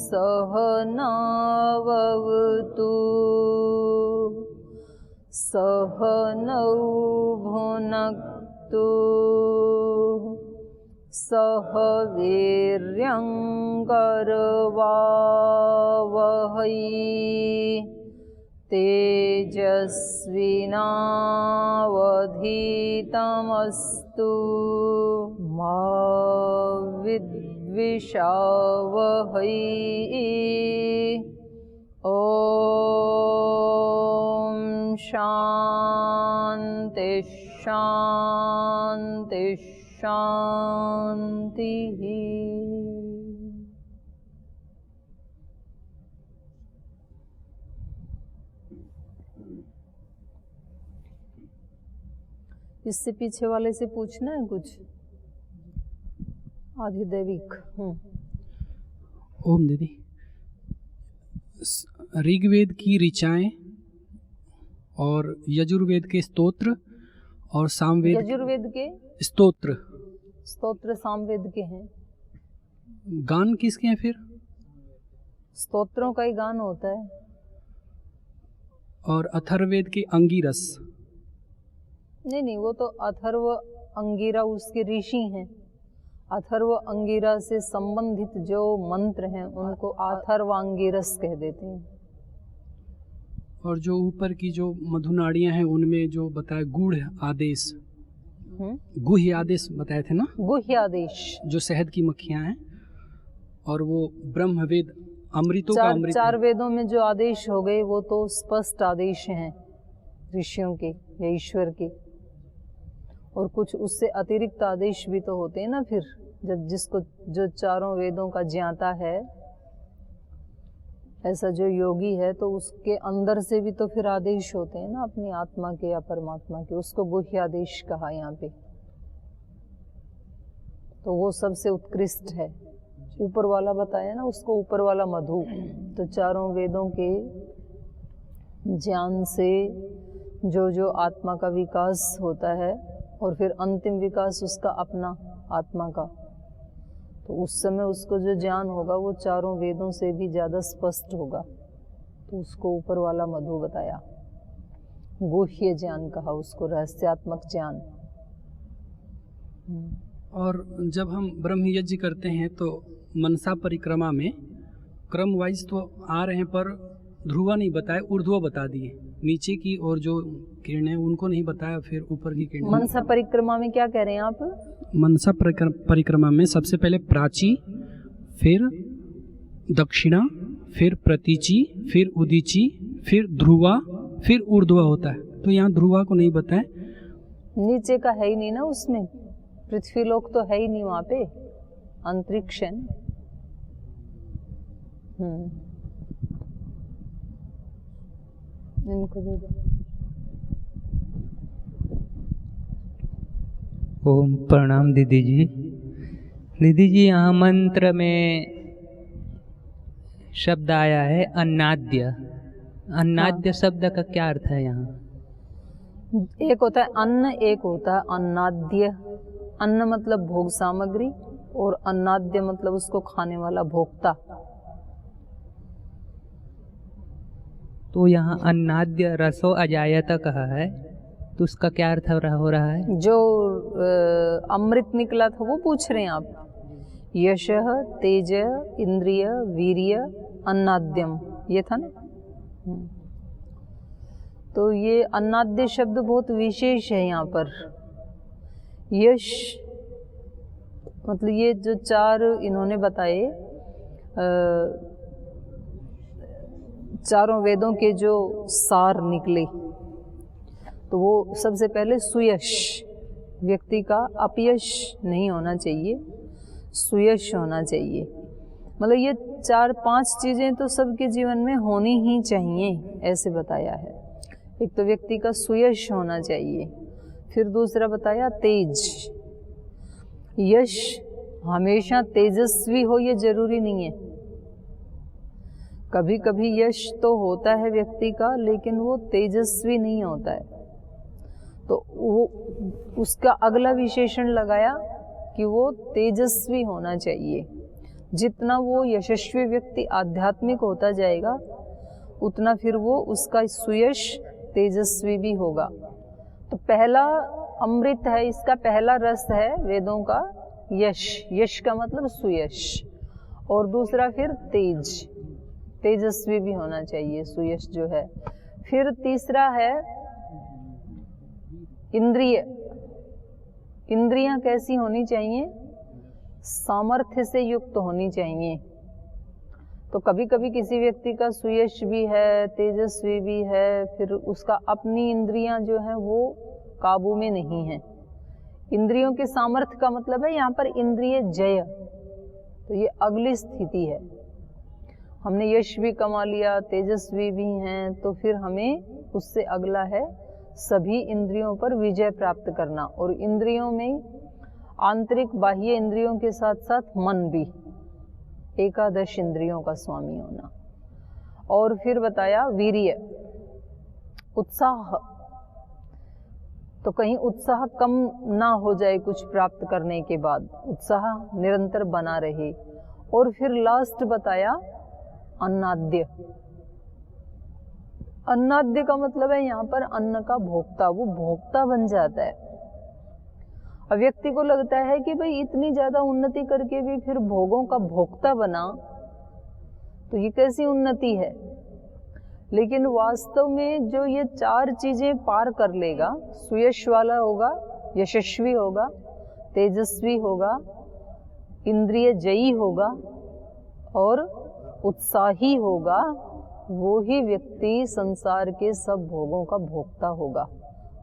सहनाववतु सहनौ भुनक्तु सह वीर्यं करवावहै तेजस्विनावधीतमस्तु मा विद्विषावहै। ॐ शान्ति शान्ति शान्तिः। इससे पीछे वाले से पूछना है कुछ आधिदैविक। ओम दीदी, ऋग्वेद की ऋचाएं और यजुर्वेद के स्तोत्र और सामवेद, यजुर्वेद के स्तोत्र सामवेद के हैं। गान किसके हैं फिर? स्तोत्रों का ही गान होता है। और अथर्ववेद के अंगिरस? नहीं, वो तो अथर्व अंगिरा उसके ऋषि हैं। अथर्व अंगिरा से संबंधित जो मंत्र हैं उनको अथर्वांगिरस कह देते हैं। और जो ऊपर की जो मधुनाड़ियां हैं उनमें जो बताया गुढ़ आदेश, गुह्य आदेश बताए थे ना? गुह्य आदेश जो शहद की मक्खियां हैं, और वो ब्रह्मवेद अमृतों का अमृत। चार वेदों में जो आदेश हो गए वो तो स्पष्ट आदेश हैं ऋषियों के या ईश्वर के, और कुछ उससे अतिरिक्त आदेश भी तो होते हैं ना। फिर जब जिसको जो चारों वेदों का ज्ञाता है, ऐसा जो योगी है, तो उसके अंदर से भी तो फिर आदेश होते हैं ना अपनी आत्मा के या परमात्मा के। उसको गुह्य आदेश कहा यहाँ पे। तो वो सबसे उत्कृष्ट है। ऊपर वाला बताया ना उसको, ऊपर वाला मधु। तो चारों वेदों के ज्ञान से जो जो आत्मा का विकास होता है, और फिर अंतिम विकास उसका अपना आत्मा का, तो उस समय उसको जो ज्ञान होगा वो चारों वेदों से भी ज़्यादा स्पष्ट होगा। तो उसको ऊपर वाला मधु बताया, गुह्य ज्ञान कहा उसको, रहस्यात्मक ज्ञान। और जब हम ब्रह्म यज्ञ करते हैं तो मनसा परिक्रमा में क्रम वाइज तो आ रहे हैं, पर ध्रुवा नहीं बताए, ऊर्ध्व बता दिए। नीचे की और जो किरणें उनको नहीं बताया, फिर ऊपर की किरणें। मनसा परिक्रमा में क्या कह रहे हैं आप? मनसा परिक्रमा में सबसे पहले प्राची, फिर दक्षिणा, फिर प्रतीची, फिर उदीची, फिर ध्रुवा, फिर ऊर्ध्व होता है। तो यहाँ ध्रुवा को नहीं बताया। नीचे का है ही नहीं ना उसमें, पृथ्वी लोक तो है ही नहीं वहाँ पे, अंतरिक्ष है। इनको दे दो। ओम प्रणाम दीदी जी। दीदी जी, यहाँ मंत्र में शब्द आया है अन्नाद्य। अन्नाद्य शब्द का क्या अर्थ है यहाँ? एक होता है अन्न, एक होता है अन्नाद्य। अन्न मतलब भोग सामग्री, और अन्नाद्य मतलब उसको खाने वाला भोक्ता। तो यहाँ अन्नाद्य रसो अजायत कहा है, तो उसका क्या अर्थ हो रहा है? जो अमृत निकला था वो पूछ रहे हैं आप? यशः तेज इंद्रिय वीर्य अन्नाद्यम, ये था ना। तो ये अन्नाद्य शब्द बहुत विशेष है यहाँ पर। यश मतलब ये जो चार इन्होंने बताए, चारों वेदों के जो सार निकले, तो वो सबसे पहले सुयश, व्यक्ति का अपयश नहीं होना चाहिए, सुयश होना चाहिए। मतलब ये 4-5 चीज़ें तो सबके जीवन में होनी ही चाहिए, ऐसे बताया है। एक तो व्यक्ति का सुयश होना चाहिए, फिर दूसरा बताया तेज। यश हमेशा तेजस्वी हो ये जरूरी नहीं है। कभी कभी यश तो होता है व्यक्ति का, लेकिन वो तेजस्वी नहीं होता है। तो वो उसका अगला विशेषण लगाया कि वो तेजस्वी होना चाहिए। जितना वो यशस्वी व्यक्ति आध्यात्मिक होता जाएगा उतना फिर वो उसका सुयश तेजस्वी भी होगा। तो पहला अमृत है, इसका पहला रस है वेदों का यश, यश का मतलब सुयश, और दूसरा फिर तेज, तेजस्वी भी होना चाहिए सुयश जो है। फिर तीसरा है इंद्रिय। इंद्रियां कैसी होनी चाहिए? सामर्थ्य से युक्त होनी चाहिए। तो कभी कभी किसी व्यक्ति का सुयश भी है, तेजस्वी भी है, फिर उसका अपनी इंद्रियां जो है वो काबू में नहीं है। इंद्रियों के सामर्थ्य का मतलब है यहाँ पर इंद्रिय जय। तो ये अगली स्थिति है। हमने यश भी कमा लिया, तेजस्वी भी हैं, तो फिर हमें उससे अगला है सभी इंद्रियों पर विजय प्राप्त करना। और इंद्रियों में आंतरिक बाह्य इंद्रियों के साथ साथ मन भी, एकादश इंद्रियों का स्वामी होना। और फिर बताया वीर्य, उत्साह। तो कहीं उत्साह कम ना हो जाए कुछ प्राप्त करने के बाद, उत्साह निरंतर बना रहे। और फिर लास्ट बताया अन्नाद्य। अन्नाद्य का मतलब है यहाँ पर अन्न का भोक्ता, वो भोक्ता बन जाता है। अब व्यक्ति को लगता है कि भाई इतनी ज्यादा उन्नति करके भी फिर भोगों का भोक्ता बना, तो ये कैसी उन्नति है। लेकिन वास्तव में जो ये चार चीजें पार कर लेगा, सुयश वाला होगा, यशस्वी होगा, तेजस्वी होगा, इंद्रिय जयी होगा और उत्साही होगा, वो ही व्यक्ति संसार के सब भोगों का भोक्ता होगा।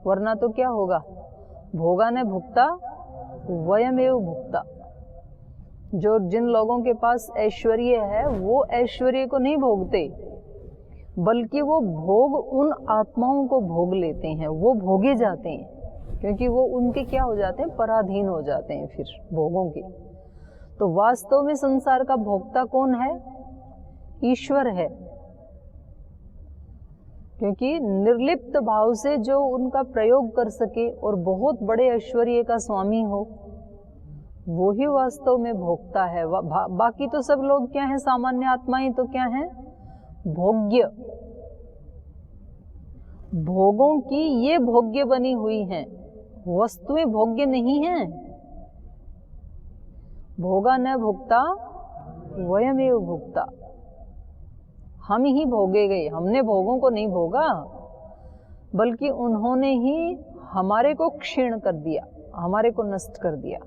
वरना तो क्या होगा? भोगा न भुक्ता वयमेव भुक्ता। जो जिन लोगों के पास ऐश्वर्य है वो ऐश्वर्य को नहीं भोगते, बल्कि वो भोग उन आत्माओं को भोग लेते हैं, वो भोगे जाते हैं, क्योंकि वो उनके क्या हो जाते हैं? पराधीन हो जाते हैं फिर भोगों के। तो वास्तव में संसार का भोक्ता कौन है? ईश्वर है। क्योंकि निर्लिप्त भाव से जो उनका प्रयोग कर सके और बहुत बड़े ऐश्वर्य का स्वामी हो, वो ही वास्तव में भोक्ता है। बाकी तो सब लोग क्या हैं? सामान्य आत्माएं तो क्या हैं? भोग्य। भोगों की ये भोग्य बनी हुई हैं, वस्तुएं भोग्य नहीं हैं। भोगा न भुक्ता वयमेव भुक्ता। हम ही भोगे गए, हमने भोगों को नहीं भोगा, बल्कि उन्होंने ही हमारे को क्षीण कर दिया, हमारे को नष्ट कर दिया।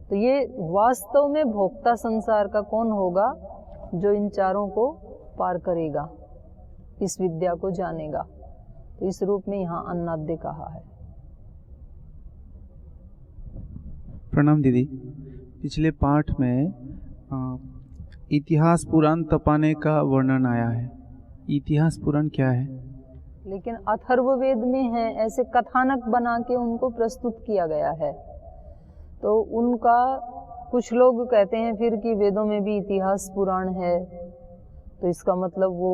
तो ये वास्तव में भोक्ता संसार का कौन होगा? जो इन चारों को पार करेगा, इस विद्या को जानेगा। तो इस रूप में यहाँ अन्नाद्य कहा है। प्रणाम दीदी। पिछले पाठ में इतिहास पुराण तपाने का वर्णन आया है। इतिहास पुराण क्या है? लेकिन अथर्ववेद में है, ऐसे कथानक बना के उनको प्रस्तुत किया गया है। तो उनका कुछ लोग कहते हैं फिर कि वेदों में भी इतिहास पुराण है, तो इसका मतलब वो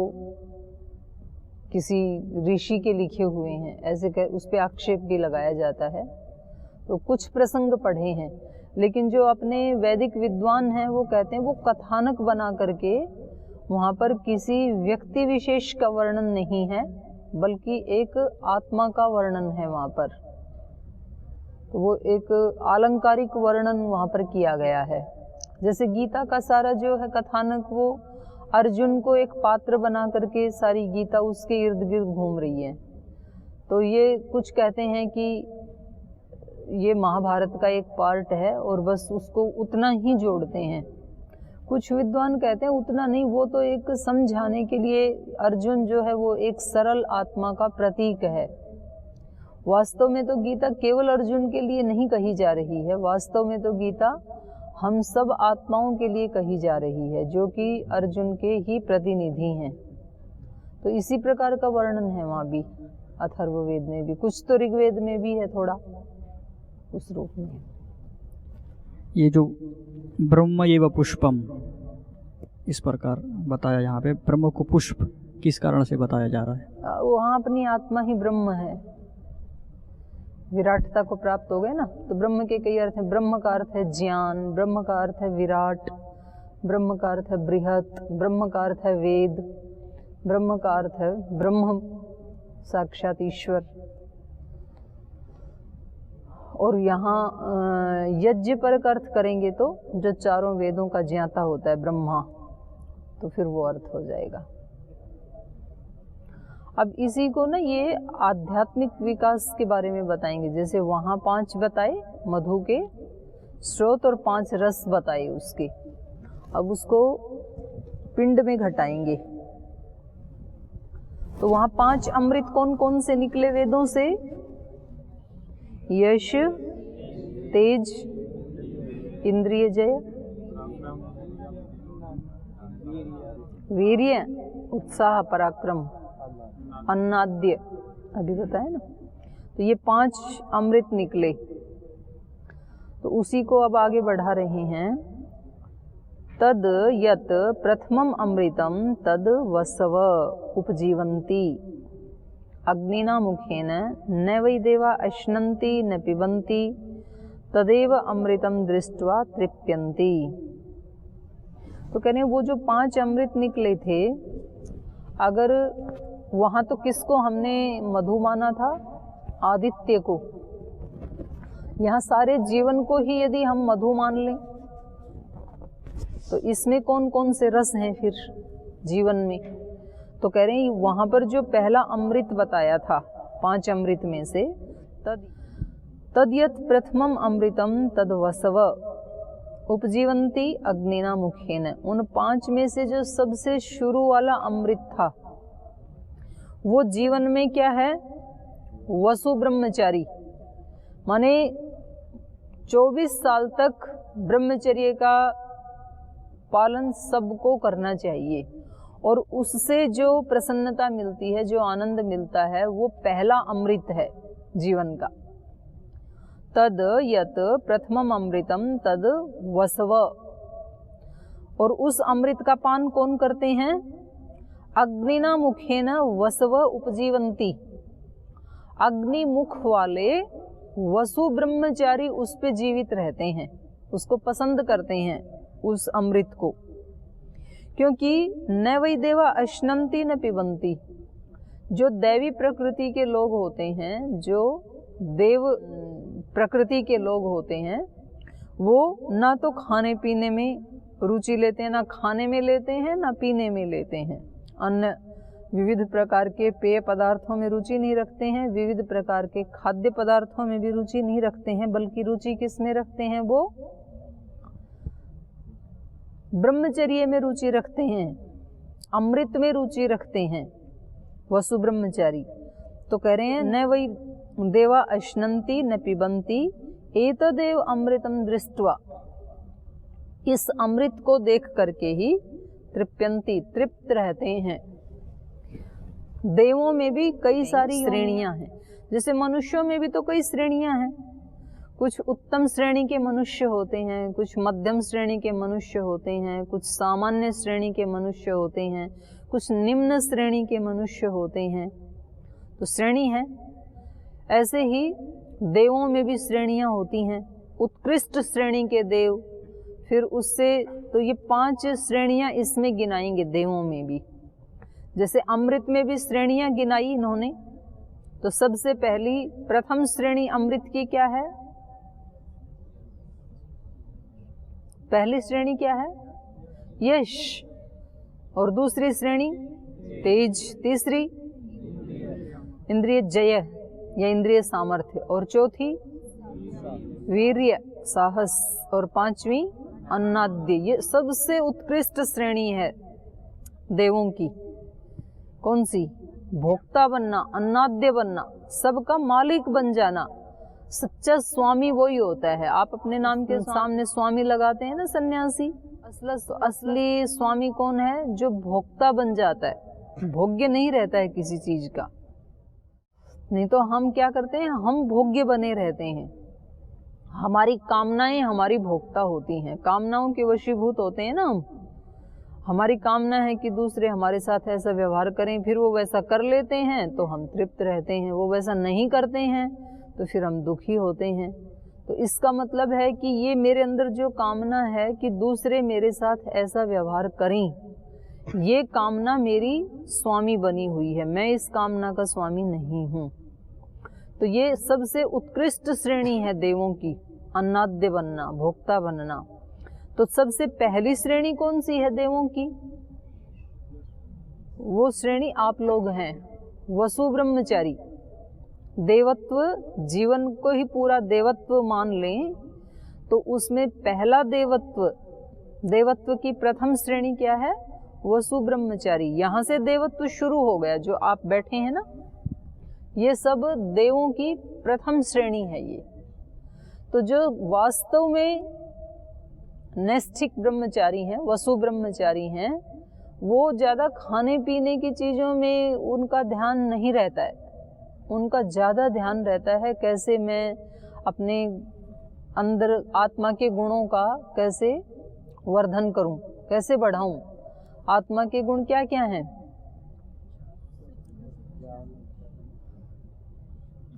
किसी ऋषि के लिखे हुए हैं, ऐसे उस पर आक्षेप भी लगाया जाता है। तो कुछ प्रसंग पढ़े हैं, लेकिन जो अपने वैदिक विद्वान हैं वो कहते हैं वो कथानक बना करके वहाँ पर किसी व्यक्ति विशेष का वर्णन नहीं है, बल्कि एक आत्मा का वर्णन है वहाँ पर। तो वो एक आलंकारिक वर्णन वहाँ पर किया गया है। जैसे गीता का सारा जो है कथानक, वो अर्जुन को एक पात्र बना करके सारी गीता उसके इर्द गिर्द घूम रही है। तो ये कुछ कहते हैं कि ये महाभारत का एक पार्ट है और बस उसको उतना ही जोड़ते हैं। कुछ विद्वान कहते हैं उतना नहीं, वो तो एक समझाने के लिए अर्जुन जो है वो एक सरल आत्मा का प्रतीक है। वास्तव में तो गीता केवल अर्जुन के लिए नहीं कही जा रही है, वास्तव में तो गीता हम सब आत्माओं के लिए कही जा रही है, जो कि अर्जुन के ही प्रतिनिधि हैं। तो इसी प्रकार का वर्णन है वहाँ भी, अथर्ववेद में भी, कुछ तो ऋग्वेद में भी है थोड़ा उस रूप में। ये जो ब्रह्म एव पुष्पम इस प्रकार बताया, यहाँ पे ब्रह्म को पुष्प किस कारण से बताया जा रहा है? वहाँ अपनी आत्मा ही ब्रह्म है, विराटता को प्राप्त हो गए ना। तो ब्रह्म के कई अर्थ हैं। ब्रह्म का अर्थ है ज्ञान, ब्रह्म का अर्थ है विराट, ब्रह्म का अर्थ है बृहत, ब्रह्म का अर्थ है वेद, ब्रह्म का अर्थ है ब्रह्म साक्षात ईश्वर। और यहाँ यज्ञ पर अर्थ करेंगे तो जो चारों वेदों का ज्ञाता होता है ब्रह्मा, तो फिर वो अर्थ हो जाएगा। अब इसी को ना ये आध्यात्मिक विकास के बारे में बताएंगे। जैसे वहाँ 5 बताए मधु के स्रोत और 5 रस बताए उसके, अब उसको पिंड में घटाएंगे। तो वहाँ 5 अमृत कौन कौन से निकले वेदों से? यश, तेज, इंद्रिय जय, वीर्य, उत्साह, पराक्रम, अन्नाद्य, अभी बताया ना। तो ये 5 अमृत निकले। तो उसी को अब आगे बढ़ा रहे हैं। तद यत प्रथमम अमृतम तद वसव उपजीवन्ति अग्निना मुखेन न वै देवा अश्नन्ति न पिबन्ति तदेव अमृतम दृष्ट्वा तृप्यन्ति। तो कह रहे हैं वो जो 5 अमृत निकले थे, अगर वहाँ तो किसको हमने मधु माना था? आदित्य को। यहाँ सारे जीवन को ही यदि हम मधु मान लें तो इसमें कौन कौन से रस हैं फिर जीवन में? तो कह रहे हैं वहाँ पर जो पहला अमृत बताया था 5 अमृत में से, तद्यत प्रथमम अमृतम तद वसव उपजीवन्ति अग्निना मुखेन। उन 5 में से जो सबसे शुरू वाला अमृत था वो जीवन में क्या है? वसु ब्रह्मचारी, माने 24 साल तक ब्रह्मचर्य का पालन सबको करना चाहिए, और उससे जो प्रसन्नता मिलती है, जो आनंद मिलता है, वो पहला अमृत है जीवन का। तद यत प्रथमम अमृतम तद वसव। और उस अमृत का पान कौन करते हैं? अग्निना मुखेन वसव उपजीवन्ति। अग्नि मुख वाले वसु ब्रह्मचारी उस पे जीवित रहते हैं, उसको पसंद करते हैं उस अमृत को, क्योंकि न वै देवा अश्नन्ति न पिबन्ति। जो दैवी प्रकृति के लोग होते हैं, जो देव प्रकृति के लोग होते हैं, वो ना तो खाने पीने में रुचि लेते हैं, ना खाने में लेते हैं, ना पीने में लेते हैं। अन्य विविध प्रकार के पेय पदार्थों में रुचि नहीं रखते हैं, विविध प्रकार के खाद्य पदार्थों में भी रुचि नहीं रखते हैं, बल्कि रुचि किस में रखते हैं? वो ब्रह्मचर्य में रुचि रखते हैं, अमृत में रुचि रखते हैं वसु ब्रह्मचारी। तो कह रहे हैं न वै देवा अश्नन्ति न पिबन्ति एतदेव अमृतम दृष्ट्वा। इस अमृत को देख करके ही तृप्यन्ति, तृप्त रहते हैं। देवों में भी कई सारी श्रेणियां हैं, जैसे मनुष्यों में भी तो कई श्रेणियां हैं। कुछ उत्तम श्रेणी के मनुष्य होते हैं, कुछ मध्यम श्रेणी के मनुष्य होते हैं, कुछ सामान्य श्रेणी के मनुष्य होते हैं, कुछ निम्न श्रेणी के मनुष्य होते हैं। तो श्रेणी है। ऐसे ही देवों में भी श्रेणियां होती हैं, उत्कृष्ट श्रेणी के देव, फिर उससे तो ये 5 श्रेणियां इसमें गिनाएंगे देवों में भी। जैसे अमृत में भी श्रेणियां गिनाई इन्होंने, तो सबसे पहली प्रथम श्रेणी अमृत की क्या है? पहली श्रेणी क्या है? यश। और दूसरी श्रेणी तेज, तीसरी इंद्रिय जय या इंद्रिय सामर्थ्य, और चौथी वीर्य, साहस, और 5वीं अन्नाद्य। ये सबसे उत्कृष्ट श्रेणी है देवों की। कौन सी? भोक्ता बनना, अन्नाद्य बनना, सबका मालिक बन जाना। सच्चा स्वामी वही होता है। आप अपने नाम के सामने स्वामी लगाते हैं ना सन्यासी, असली स्वामी कौन है? जो भोक्ता बन जाता है, भोग्य नहीं रहता है किसी चीज का। नहीं तो हम क्या करते हैं? हम भोग्य बने रहते हैं। हमारी कामनाएं हमारी भोक्ता होती हैं, कामनाओं के वशीभूत होते हैं ना हम। हमारी कामना है कि दूसरे हमारे साथ ऐसा व्यवहार करें, फिर वो वैसा कर लेते हैं तो हम तृप्त रहते हैं, वो वैसा नहीं करते हैं तो फिर हम दुखी होते हैं। तो इसका मतलब है कि ये मेरे अंदर जो कामना है कि दूसरे मेरे साथ ऐसा व्यवहार करें, ये कामना मेरी स्वामी बनी हुई है, मैं इस कामना का स्वामी नहीं हूँ। तो ये सबसे उत्कृष्ट श्रेणी है देवों की, अन्नाद्य बनना, भोक्ता बनना। तो सबसे पहली श्रेणी कौन सी है देवों की? वो श्रेणी आप लोग हैं, वसु ब्रह्मचारी। देवत्व, जीवन को ही पूरा देवत्व मान लें तो उसमें पहला देवत्व, देवत्व की प्रथम श्रेणी क्या है? वसु ब्रह्मचारी। यहाँ से देवत्व शुरू हो गया। जो आप बैठे हैं ना, ये सब देवों की प्रथम श्रेणी है ये। तो जो वास्तव में नैष्ठिक ब्रह्मचारी हैं, वसु ब्रह्मचारी हैं, वो ज़्यादा खाने पीने की चीज़ों में उनका ध्यान नहीं रहता है। उनका ज़्यादा ध्यान रहता है कैसे मैं अपने अंदर आत्मा के गुणों का कैसे वर्धन करूं, कैसे बढ़ाऊं। आत्मा के गुण क्या क्या हैं?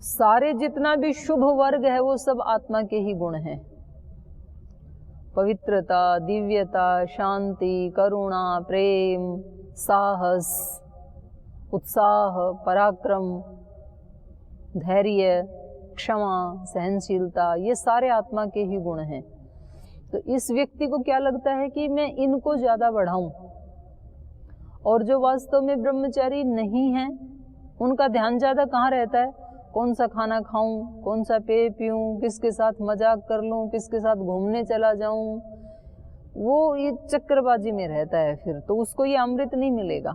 सारे जितना भी शुभ वर्ग है वो सब आत्मा के ही गुण हैं। पवित्रता, दिव्यता, शांति, करुणा, प्रेम, साहस, उत्साह, पराक्रम, धैर्य, क्षमा, सहनशीलता, ये सारे आत्मा के ही गुण हैं। तो इस व्यक्ति को क्या लगता है कि मैं इनको ज़्यादा बढ़ाऊं, और जो वास्तव में ब्रह्मचारी नहीं हैं उनका ध्यान ज़्यादा कहाँ रहता है? कौन सा खाना खाऊं, कौन सा पेय पीऊं, किसके साथ मजाक कर लूं, किसके साथ घूमने चला जाऊं, वो ये चक्करबाजी में रहता है। फिर तो उसको ये अमृत नहीं मिलेगा,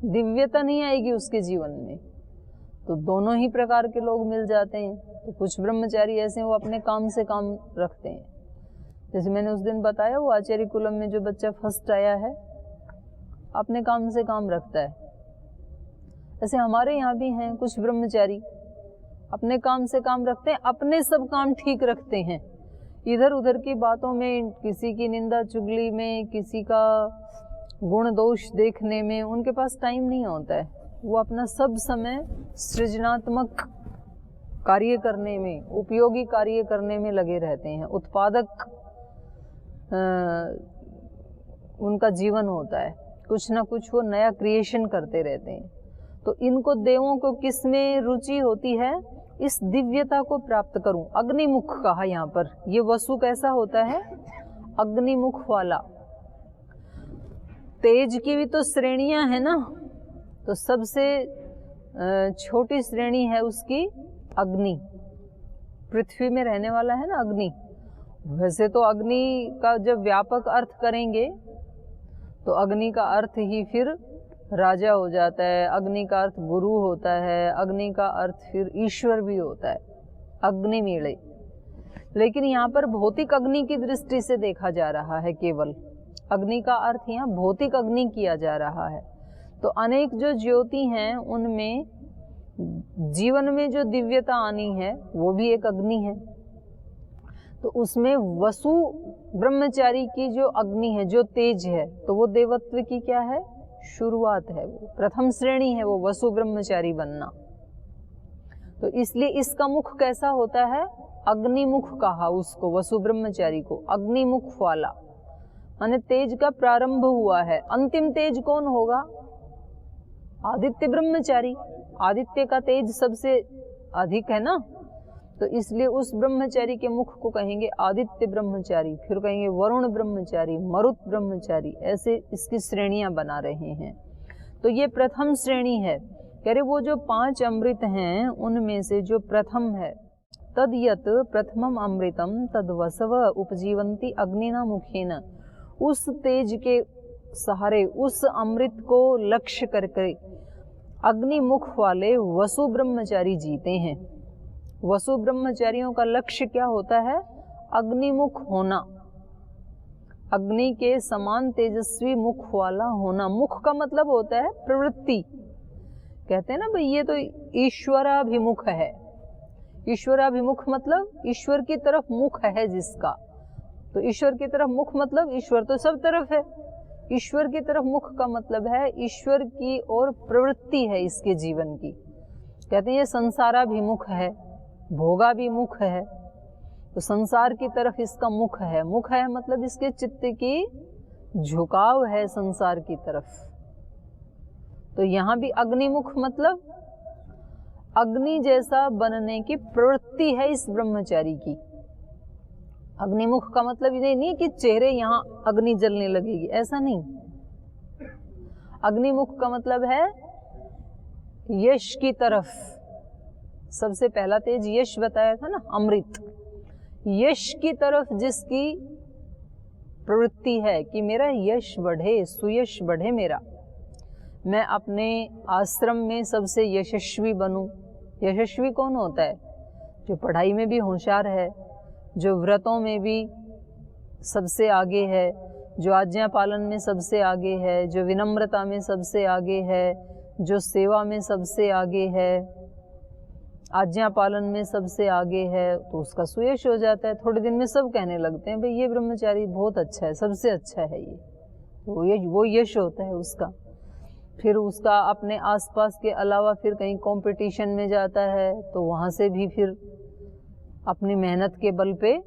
दिव्यता नहीं आएगी उसके जीवन में। तो दोनों ही प्रकार के लोग मिल जाते हैं। तो कुछ ब्रह्मचारी ऐसे हैं वो अपने काम से काम रखते हैं। जैसे मैंने उस दिन बताया, वो आचार्य कुलम में जो बच्चा फर्स्ट आया है अपने काम से काम रखता है। ऐसे हमारे यहाँ भी हैं कुछ ब्रह्मचारी, अपने काम से काम रखते हैं, अपने सब काम ठीक रखते हैं। इधर उधर की बातों में, किसी की निंदा चुगली में, किसी का गुण दोष देखने में उनके पास टाइम नहीं होता है। वो अपना सब समय सृजनात्मक कार्य करने में, उपयोगी कार्य करने में लगे रहते हैं। उत्पादक उनका जीवन होता है, कुछ ना कुछ वो नया क्रिएशन करते रहते हैं। तो इनको देवों को किस में रुचि होती है? इस दिव्यता को प्राप्त करूं। अग्निमुख कहा यहाँ पर। ये वसु कैसा होता है? अग्निमुख वाला। तेज की भी तो श्रेणियां हैं ना, तो सबसे छोटी श्रेणी है उसकी अग्नि। पृथ्वी में रहने वाला है ना अग्नि। वैसे तो अग्नि का जब व्यापक अर्थ करेंगे तो अग्नि का अर्थ ही फिर राजा हो जाता है, अग्नि का अर्थ गुरु होता है, अग्नि का अर्थ फिर ईश्वर भी होता है, अग्निमीळे। लेकिन यहाँ पर भौतिक अग्नि की दृष्टि से देखा जा रहा है, केवल अग्नि का अर्थ यहाँ भौतिक अग्नि किया जा रहा है। तो अनेक जो ज्योति हैं उनमें जीवन में जो दिव्यता आनी है वो भी एक अग्नि है। तो उसमें वसु ब्रह्मचारी की जो अग्नि है, जो तेज है, तो वो देवत्व की क्या है? शुरुआत है, वो प्रथम श्रेणी है, वो वसु ब्रह्मचारी बनना। तो इसलिए इसका मुख कैसा होता है? अग्निमुख कहा उसको, वसु ब्रह्मचारी को अग्निमुख वाला। माने तेज का प्रारंभ हुआ है। अंतिम तेज कौन होगा? आदित्य ब्रह्मचारी। आदित्य का तेज सबसे अधिक है ना, तो इसलिए उस ब्रह्मचारी के मुख को कहेंगे आदित्य ब्रह्मचारी, फिर कहेंगे वरुण ब्रह्मचारी, मरुत ब्रह्मचारी। ऐसे इसकी श्रेणियां बना रहे हैं। तो ये प्रथम श्रेणी है। कह रहे वो जो 5 अमृत हैं उनमें से जो प्रथम है, तद यत प्रथमम अमृतम तद वसव उपजीवंती अग्निना मुखेन। उस तेज के सहारे, उस अमृत को लक्ष्य करके अग्निमुख वाले वसु ब्रह्मचारी जीते हैं। वसु ब्रह्मचारियों का लक्ष्य क्या होता है? अग्निमुख होना, अग्नि के समान तेजस्वी मुख वाला होना। मुख का मतलब होता है प्रवृत्ति। कहते हैं ना भाई ये तो ईश्वराभिमुख है। ईश्वराभिमुख मतलब ईश्वर की तरफ मुख है जिसका। तो ईश्वर की तरफ मुख मतलब ईश्वर तो सब तरफ है। ईश्वर की तरफ मुख का मतलब है ईश्वर की ओर प्रवृत्ति है इसके जीवन की। कहते हैं ये संसाराभिमुख है, भोगाभिमुख है, तो संसार की तरफ इसका मुख है। मुख है मतलब इसके चित्त की झुकाव है संसार की तरफ। तो यहाँ भी अग्निमुख मतलब अग्नि जैसा बनने की प्रवृत्ति है इस ब्रह्मचारी की। अग्निमुख का मतलब ये नहीं कि चेहरे यहाँ अग्नि जलने लगेगी, ऐसा नहीं। अग्निमुख का मतलब है यश की तरफ। सबसे पहला तेज यश बताया था ना, अमृत। यश की तरफ जिसकी प्रवृत्ति है कि मेरा यश बढ़े, सुयश बढ़े मेरा, मैं अपने आश्रम में सबसे यशस्वी बनूं। यशस्वी कौन होता है? जो पढ़ाई में भी होशियार है, जो व्रतों में भी सबसे आगे है, जो आज्ञा पालन में सबसे आगे है, जो विनम्रता में सबसे आगे है, जो सेवा में सबसे आगे है, आज्ञा पालन में सबसे आगे है, तो उसका सुयश हो जाता है। थोड़े दिन में सब कहने लगते हैं भाई ये ब्रह्मचारी बहुत अच्छा है, सबसे अच्छा है ये, तो वो यश होता है उसका। फिर उसका अपने आसपास के अलावा फिर कहीं कंपटीशन में जाता है तो वहाँ से भी फिर अपनी मेहनत के बल पे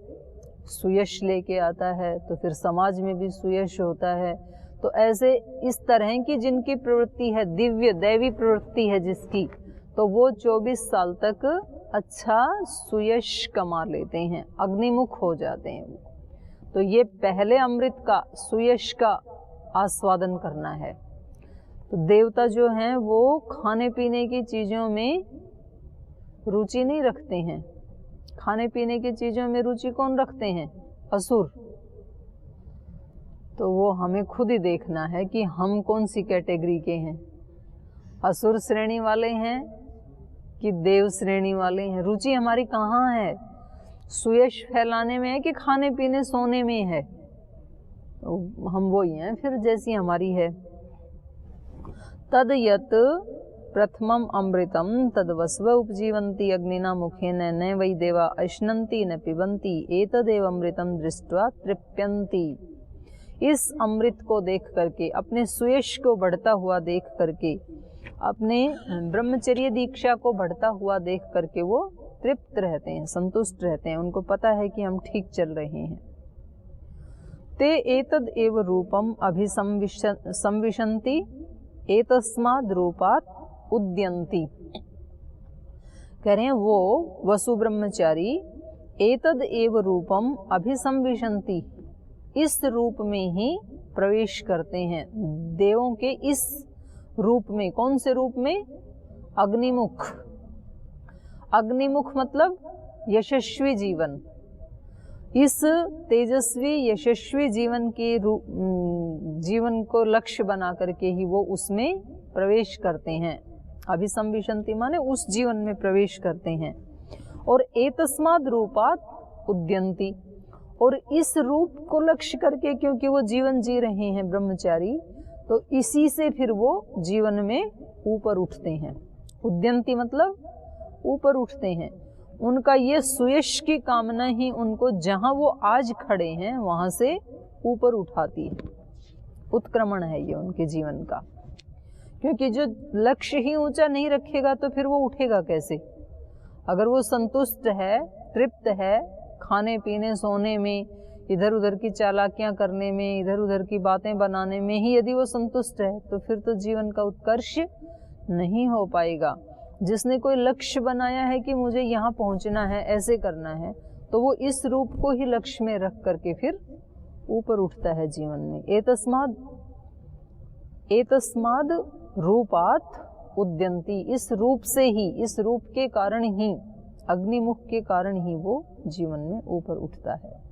सुयश लेके आता है, तो फिर समाज में भी सुयश होता है। तो ऐसे इस तरह की जिनकी प्रवृत्ति है, दिव्य दैवी प्रवृत्ति है जिसकी, तो वो 24 साल तक अच्छा सुयश कमा लेते हैं, अग्निमुख हो जाते हैं वो। तो ये पहले अमृत का, सुयश का आस्वादन करना है। तो देवता जो हैं वो खाने पीने की चीज़ों में रुचि नहीं रखते हैं। खाने पीने की चीज़ों में रुचि कौन रखते हैं? असुर। तो वो हमें खुद ही देखना है कि हम कौन सी कैटेगरी के हैं, असुर श्रेणी वाले हैं कि देव श्रेणी वाले हैं। रुचि हमारी कहाँ है? सुयश फैलाने में है कि खाने पीने सोने में है? तो हम वही हैं फिर जैसी हमारी है। तद यत प्रथमम अमृतम तद्वस्व उपजीवन्ति अग्निना मुखेन न वै देवा अश्नन्ति न पिबन्ति एतदेव अमृतम दृष्ट्वा तृप्यन्ति। इस अमृत को देख करके, अपने सुयश को बढ़ता हुआ देख करके, अपने ब्रह्मचर्य दीक्षा को बढ़ता हुआ देख करके वो तृप्त रहते हैं, संतुष्ट रहते हैं। उनको पता है कि हम ठीक चल रहे हैं। ते एतद एव रूपम अभिसंविशन्ति एतस्माद् रूपात् उद्यन्ति। कह रहे हैं वो वसु ब्रह्मचारी एतद एव रूपम अभिसंविशन्ति, इस रूप में ही प्रवेश करते हैं देवों के इस रूप में। कौन से रूप में? अग्निमुख। अग्निमुख मतलब यशस्वी जीवन। इस तेजस्वी यशस्वी जीवन के जीवन को लक्ष्य बना करके ही वो उसमें प्रवेश करते हैं। अभिसंविशन्ति माने उस जीवन में प्रवेश करते हैं। और एतस्माद् रूपात् उद्यन्ति, और इस रूप को लक्ष्य करके क्योंकि वो जीवन जी रहे हैं ब्रह्मचारी, तो इसी से फिर वो जीवन में ऊपर उठते हैं। उद्यन्ति मतलब ऊपर उठते हैं। उनका ये सुयश की कामना ही उनको जहाँ वो आज खड़े हैं वहाँ से ऊपर उठाती है। उत्क्रमण है ये उनके जीवन का, क्योंकि जो लक्ष्य ही ऊंचा नहीं रखेगा तो फिर वो उठेगा कैसे? अगर वो संतुष्ट है, तृप्त है, खाने पीने सोने में, इधर उधर की चालाकियां करने में, इधर उधर की बातें बनाने में ही यदि वो संतुष्ट है, तो फिर तो जीवन का उत्कर्ष नहीं हो पाएगा। जिसने कोई लक्ष्य बनाया है कि मुझे यहाँ पहुँचना है, ऐसे करना है, तो वो इस रूप को ही लक्ष्य में रख करके फिर ऊपर उठता है जीवन में। एतस्माद् रूपात् उद्यन्ति, इस रूप से ही, इस रूप के कारण ही, अग्निमुख के कारण ही वो जीवन में ऊपर उठता है।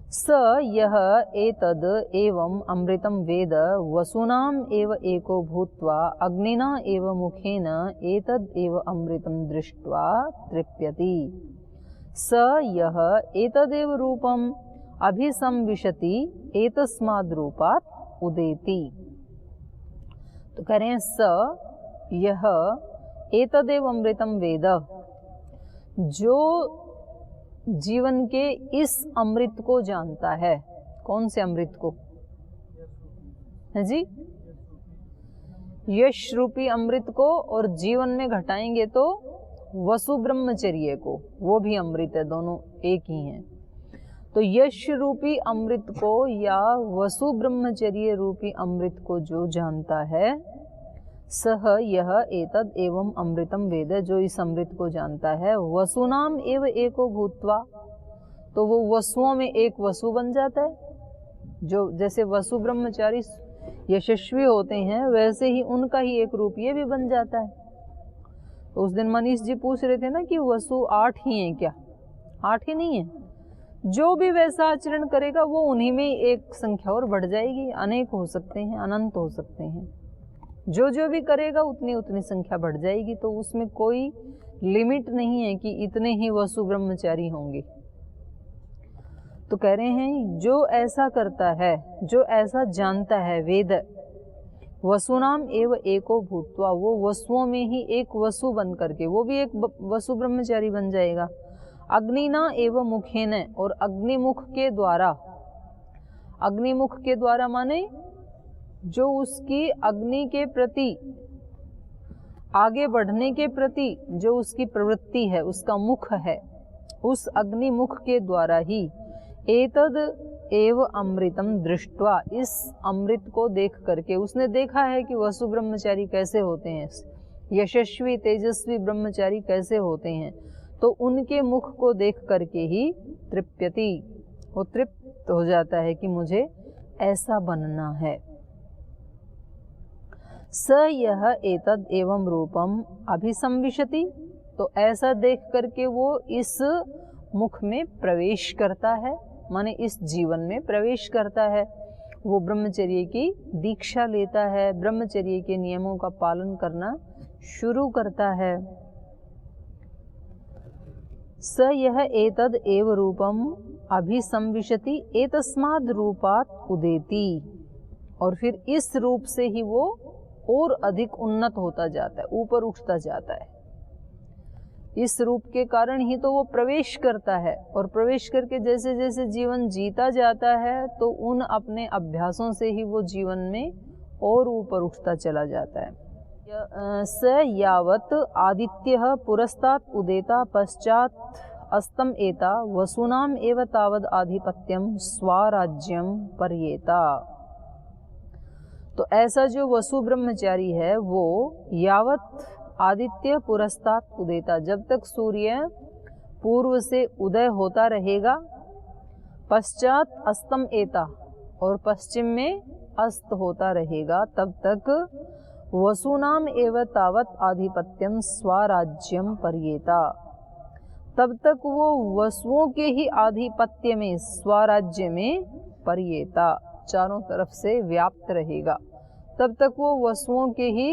स यह एतद एवं अमृतं वेद वसुनाम एव एको भूत्वा अग्निना एव मुखेन एतद एव अमृतं दृष्ट्वा तृप्यति। स यह एतदेव रूपम अभिसंविशति एतस्माद् रूपात् उदेति। तो कह रहे हैं स यह एतदेव अमृतं वेद, जो जीवन के इस अमृत को जानता है। कौन से अमृत को? है जी, यश रूपी अमृत को। और जीवन में घटाएंगे तो वसु ब्रह्मचर्य को, वो भी अमृत है, दोनों एक ही हैं। तो यश रूपी अमृत को या वसु ब्रह्मचर्य रूपी अमृत को जो जानता है, सह यह एतद एवं अमृतम वेद, जो इस अमृत को जानता है, वसुनाम एव एको भूत्वा, तो वो वसुओं में एक वसु बन जाता है। जो जैसे वसु ब्रह्मचारी यशस्वी होते हैं, वैसे ही उनका ही एक रूप ये भी बन जाता है। तो उस दिन मनीष जी पूछ रहे थे ना कि वसु 8 ही हैं क्या? 8 ही नहीं है, जो भी वैसा आचरण करेगा वो उन्हीं में एक संख्या और बढ़ जाएगी, अनेक हो सकते हैं, अनंत हो सकते हैं। जो जो भी करेगा उतनी उतनी संख्या बढ़ जाएगी, तो उसमें कोई लिमिट नहीं है कि इतने ही वसु ब्रह्मचारी होंगे। तो कह रहे हैं जो ऐसा करता है, जो ऐसा जानता है वेद, वसुनाम एव एको भूत्वा, वो वसुओं में ही एक वसु बन करके वो भी एक वसु ब्रह्मचारी बन जाएगा। अग्निना एव मुखेन, और अग्निमुख के द्वारा, अग्निमुख के द्वारा माने जो उसकी अग्नि के प्रति, आगे बढ़ने के प्रति जो उसकी प्रवृत्ति है, उसका मुख है, उस अग्निमुख के द्वारा ही एतद एव अमृतम दृष्ट्वा, इस अमृत को देख करके, उसने देखा है कि वसु ब्रह्मचारी कैसे होते हैं, यशस्वी तेजस्वी ब्रह्मचारी कैसे होते हैं, तो उनके मुख को देख करके ही तृप्यति, वो तृप्त हो जाता है कि मुझे ऐसा बनना है। स यह एतद एवं रूपम अभिसंविशति, तो ऐसा देख करके वो इस मुख में प्रवेश करता है, माने इस जीवन में प्रवेश करता है। वो ब्रह्मचर्य की दीक्षा लेता है, ब्रह्मचर्य के नियमों का पालन करना शुरू करता है। स यह एतद एव रूपम अभिसंविशति एतस्माद् रूपात् उदेति, और फिर इस रूप से ही वो और अधिक उन्नत होता जाता है, ऊपर उठता जाता है। इस रूप के कारण ही तो वो प्रवेश करता है, और प्रवेश करके जैसे जैसे जीवन जीता जाता है, तो उन अपने अभ्यासों से ही वो जीवन में और ऊपर उठता चला जाता है। स यावत् आदित्यः पुरस्तात् उदेता पश्चात् अस्तम एता वसुनाम एव तावद् आधिपत्यम स्वराज्यम पर्येता। तो ऐसा जो वसु ब्रह्मचारी है वो यावत् आदित्य पुरस्तात् उदेता, जब तक सूर्य पूर्व से उदय होता रहेगा, पश्चात अस्तम एता, और पश्चिम में अस्त होता रहेगा, तब तक वसुनाम एव तावत् आधिपत्यम स्वराज्यम पर्येता, तब तक वो वसुओं के ही आधिपत्य में, स्वराज्य में पर्येता, चारों तरफ से व्याप्त रहेगा, तब तक वो वसुओं के ही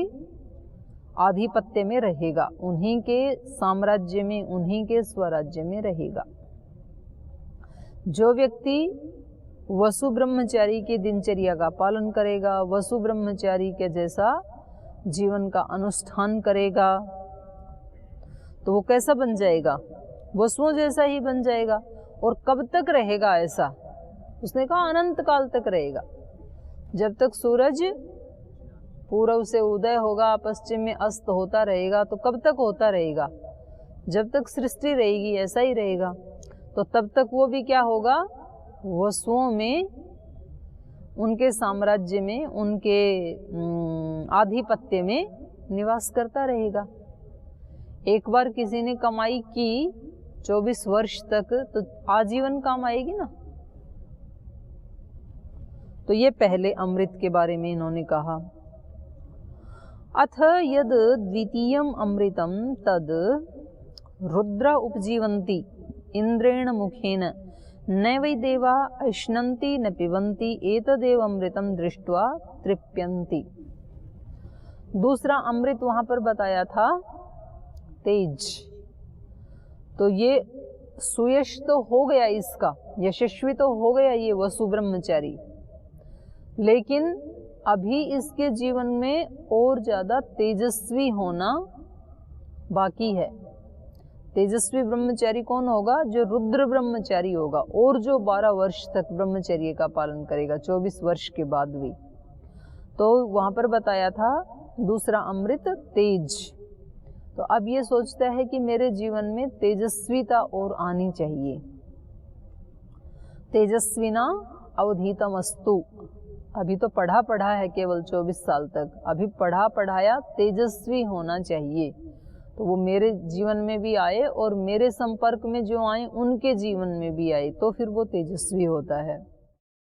आधिपत्य में रहेगा, उन्हीं के साम्राज्य में, उन्हीं के स्वराज्य में रहेगा। जो व्यक्ति वसु ब्रह्मचारी की दिनचर्या का पालन करेगा, वसु ब्रह्मचारी के जैसा जीवन का अनुष्ठान करेगा, तो वो कैसा बन जाएगा? वसुओं जैसा ही बन जाएगा। और कब तक रहेगा ऐसा? उसने कहा अनंत काल तक रहेगा। जब तक सूरज पूर्व से उदय होगा, पश्चिम में अस्त होता रहेगा, तो कब तक होता रहेगा? जब तक सृष्टि रहेगी ऐसा ही रहेगा। तो तब तक वो भी क्या होगा? वसुओं में, उनके साम्राज्य में, उनके आधिपत्य में निवास करता रहेगा। एक बार किसी ने कमाई की 24 वर्ष तक, तो आजीवन काम आएगी ना। तो ये पहले अमृत के बारे में इन्होंने कहा। अथ यद द्वितीयम अमृतम तद रुद्र उपजीवन्ति इंद्रेण मुखेन न वै देवा अश्नन्ति न पिबन्ति एतदेव अमृतम दृष्ट्वा तृप्यन्ति। दूसरा अमृत वहां पर बताया था तेज। तो ये सुयश तो हो गया, इसका यशस्वी तो हो गया ये वसु ब्रह्मचारी, लेकिन अभी इसके जीवन में और ज़्यादा तेजस्वी होना बाकी है। तेजस्वी ब्रह्मचारी कौन होगा? जो रुद्र ब्रह्मचारी होगा, और जो 12 वर्ष तक ब्रह्मचर्य का पालन करेगा, 24 वर्ष के बाद भी। तो वहाँ पर बताया था दूसरा अमृत तेज। तो अब ये सोचता है कि मेरे जीवन में तेजस्विता और आनी चाहिए। तेजस्विना अवधीतमस्तु। अभी तो पढ़ा है केवल 24 साल तक, अभी पढ़ाया तेजस्वी होना चाहिए। तो वो मेरे जीवन में भी आए और मेरे संपर्क में जो आए उनके जीवन में भी आए, तो फिर वो तेजस्वी होता है।